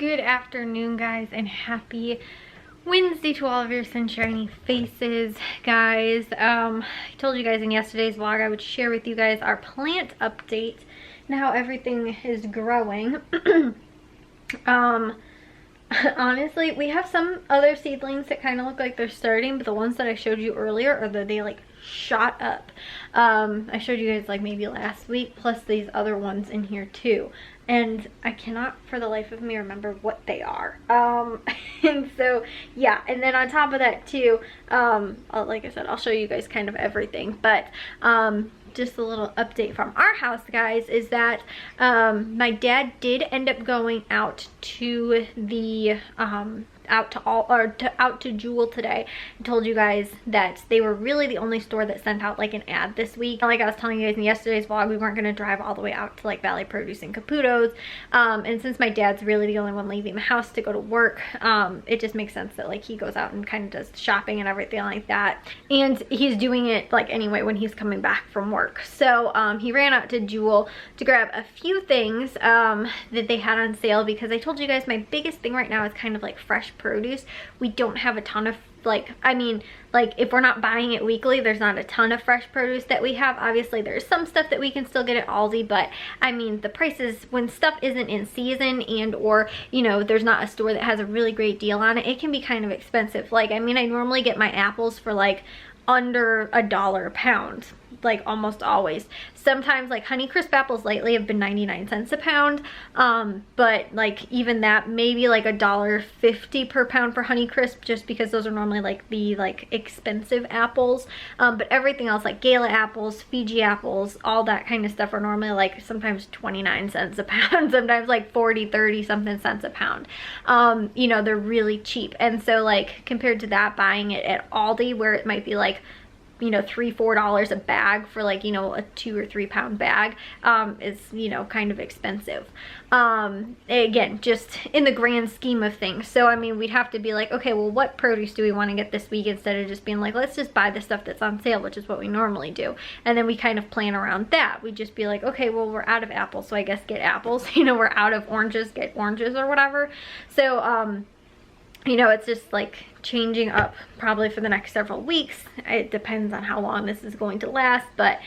Good afternoon, guys, and happy Wednesday to all of your sunshiny faces, guys. I told you guys in yesterday's vlog I would share with you guys our plant update and how everything is growing. Honestly, we have some other seedlings that kind of look like they're starting, but the ones that I showed you earlier are that they like shot up. I showed you guys like maybe last week, plus these other ones in here too, and I cannot for the life of me remember what they are. And so yeah, and then on top of that too, like I said, I'll show you guys kind of everything, but just a little update from our house, guys, is that my dad did end up going out to the out to Jewel today. I told you guys that they were really the only store that sent out like an ad this week. Like I was telling you guys in yesterday's vlog, we weren't going to drive all the way out to like Valley Produce and Caputo's, and since my dad's really the only one leaving the house to go to work, it just makes sense that like he goes out and kind of does shopping and everything like that, and he's doing it like anyway when he's coming back from work. So he ran out to Jewel to grab a few things that they had on sale, because I told you guys my biggest thing right now is kind of like fresh produce. We don't have a ton of, like, I mean, like if we're not buying it weekly, there's not a ton of fresh produce that we have. Obviously there's some stuff that we can still get at Aldi, but I mean the prices when stuff isn't in season and or you know there's not a store that has a really great deal on it, it can be kind of expensive. Like I mean, I normally get my apples for like under $1 a pound, like almost always. Sometimes like Honeycrisp apples lately have been 99 cents a pound, but like even that, maybe like $1.50 per pound for Honeycrisp, just because those are normally like the like expensive apples. But everything else like Gala apples, Fiji apples, all that kind of stuff are normally like sometimes 29 cents a pound, sometimes like 40, 30 something cents a pound. You know, they're really cheap, and so like compared to that, buying it at Aldi where it might be like, you know, $3-4 a bag for like, you know, a 2 or 3 pound bag, is, you know, kind of expensive. Again, just in the grand scheme of things. So I mean, we'd have to be like, okay, well, what produce do we want to get this week, instead of just being like, let's just buy the stuff that's on sale, which is what we normally do. And then we kind of plan around that. We'd just be like, okay, well, we're out of apples, so I guess get apples. You know, we're out of oranges, get oranges or whatever. So you know, it's just like changing up probably for the next several weeks. It depends on how long this is going to last, but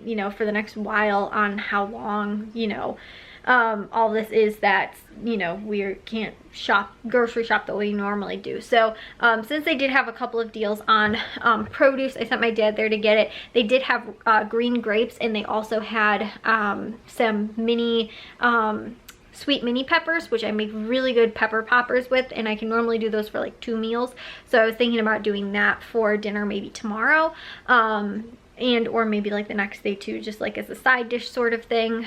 you know, for the next while on how long, you know, all this is that, you know, we can't grocery shop the way you normally do. So since they did have a couple of deals on produce, I sent my dad there to get it. They did have green grapes, and they also had some mini sweet mini peppers, which I make really good pepper poppers with, and I can normally do those for like 2 meals. So I was thinking about doing that for dinner maybe tomorrow, and or maybe like the next day too, just like as a side dish sort of thing,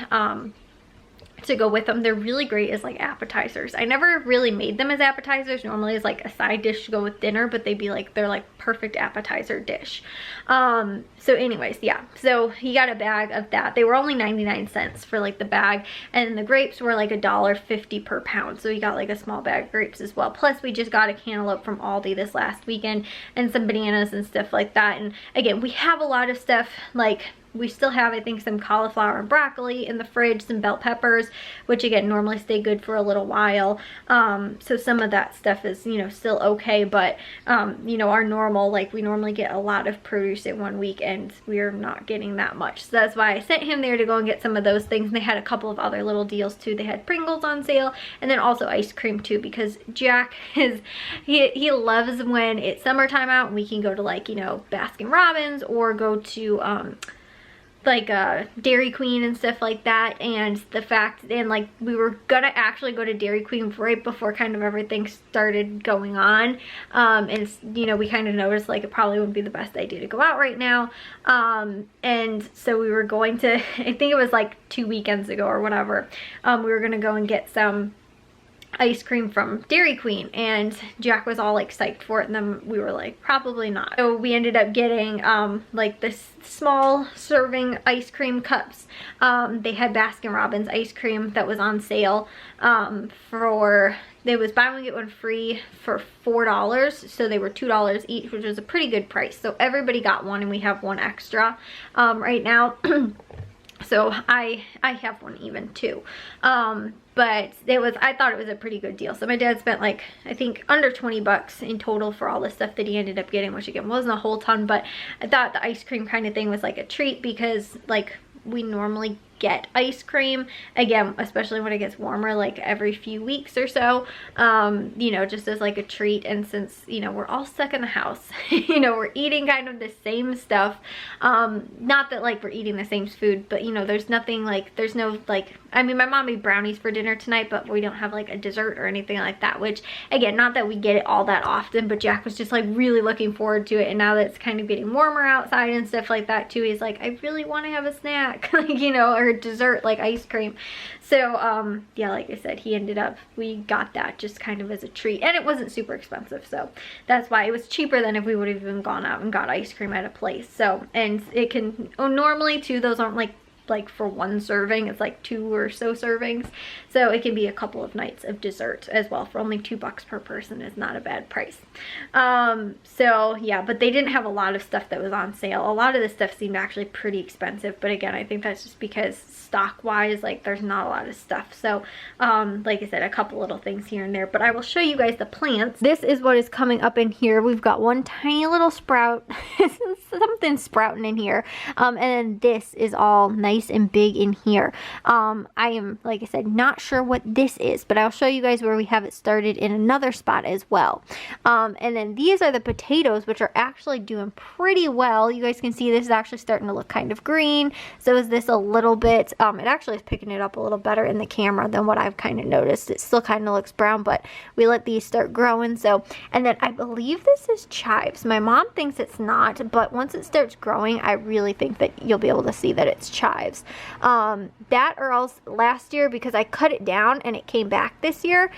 to go with them. They're really great as like appetizers. I never really made them as appetizers, normally as like a side dish to go with dinner, but they'd be like, they're like perfect appetizer dish. So anyways, yeah, so he got a bag of that. They were only 99 cents for like the bag, and the grapes were like $1.50 per pound, so he got like a small bag of grapes as well. Plus we just got a cantaloupe from Aldi this last weekend, and some bananas and stuff like that. And again, we have a lot of stuff, like we still have, I think, some cauliflower and broccoli in the fridge, some bell peppers, which again normally stay good for a little while. So some of that stuff is, you know, still okay, but you know, our normal, like we normally get a lot of produce in 1 week, and we're not getting that much. So that's why I sent him there to go and get some of those things. And they had a couple of other little deals too. They had Pringles on sale, and then also ice cream too, because Jack is, he loves when it's summertime out and we can go to like, you know, Baskin Robbins or go to like Dairy Queen and stuff like that. And the fact, and like we were gonna actually go to Dairy Queen right before kind of everything started going on, and you know, we kind of noticed like it probably wouldn't be the best idea to go out right now, and so we were going to, I think it was like 2 weekends ago or whatever, we were gonna go and get some ice cream from Dairy Queen, and Jack was all like psyched for it, and then we were like, probably not. So we ended up getting like this small serving ice cream cups. They had Baskin Robbins ice cream that was on sale for, it was buy one get one free for $4, so they were $2 each, which was a pretty good price. So everybody got one, and we have one extra right now. So I have one even too. But I thought it was a pretty good deal. So my dad spent like, I think under 20 bucks in total for all the stuff that he ended up getting, which again wasn't a whole ton, but I thought the ice cream kind of thing was like a treat because like we normally get ice cream, again, especially when it gets warmer, like every few weeks or so, you know, just as like a treat. And since, you know, we're all stuck in the house, you know, we're eating kind of the same stuff, not that like we're eating the same food, but you know, there's nothing like, there's no like, I mean, my mom made brownies for dinner tonight, but we don't have like a dessert or anything like that, which again, not that we get it all that often, but Jack was just like really looking forward to it. And now that it's kind of getting warmer outside and stuff like that too, he's like, I really want to have a snack, like, you know, or dessert like ice cream. So yeah, like I said, we got that just kind of as a treat, and it wasn't super expensive, so that's why it was cheaper than if we would have even gone out and got ice cream at a place. So, and it can, normally too, those aren't like for one serving, it's like 2 or so servings, so it can be a couple of nights of dessert as well. For only $2 per person is not a bad price. So yeah, but they didn't have a lot of stuff that was on sale. A lot of the stuff seemed actually pretty expensive, but again, I think that's just because stock wise, like there's not a lot of stuff. So like I said, a couple little things here and there, but I will show you guys the plants. This is what is coming up in here. We've got one tiny little sprout, something sprouting in here, and then this is all nice and big in here. I am, like I said, not sure what this is, but I'll show you guys where we have it started in another spot as well. And then these are the potatoes, which are actually doing pretty well. You guys can see this is actually starting to look kind of green. So is this a little bit, it actually is picking it up a little better in the camera than what I've kind of noticed. It still kind of looks brown, but we let these start growing. So, and then I believe this is chives. My mom thinks it's not, but once it starts growing, I really think that you'll be able to see that it's chives. That or else last year, because I cut it down and it came back this year,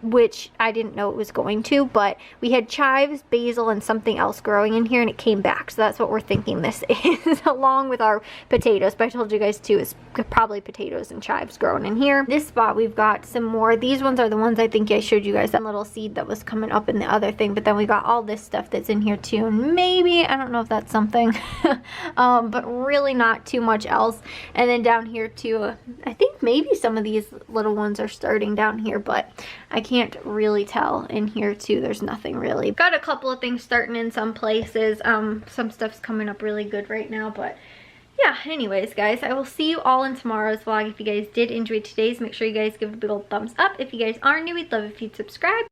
which I didn't know it was going to, but we had chives, basil, and something else growing in here, and it came back. So that's what we're thinking this is, along with our potatoes. But I told you guys too, it's probably potatoes and chives growing in here. This spot, we've got some more. These ones are the ones I think I showed you guys, that little seed that was coming up in the other thing. But then we got all this stuff that's in here too, and maybe, I don't know if that's something, but really not too much else. And then down here too, I think maybe some of these little ones are starting down here, but I can't really tell. In here too, there's nothing really. Got a couple of things starting in some places. Some stuff's coming up really good right now, but yeah, anyways guys, I will see you all in tomorrow's vlog. If you guys did enjoy today's, make sure you guys give it a big old thumbs up. If you guys are new, we'd love if you'd subscribe.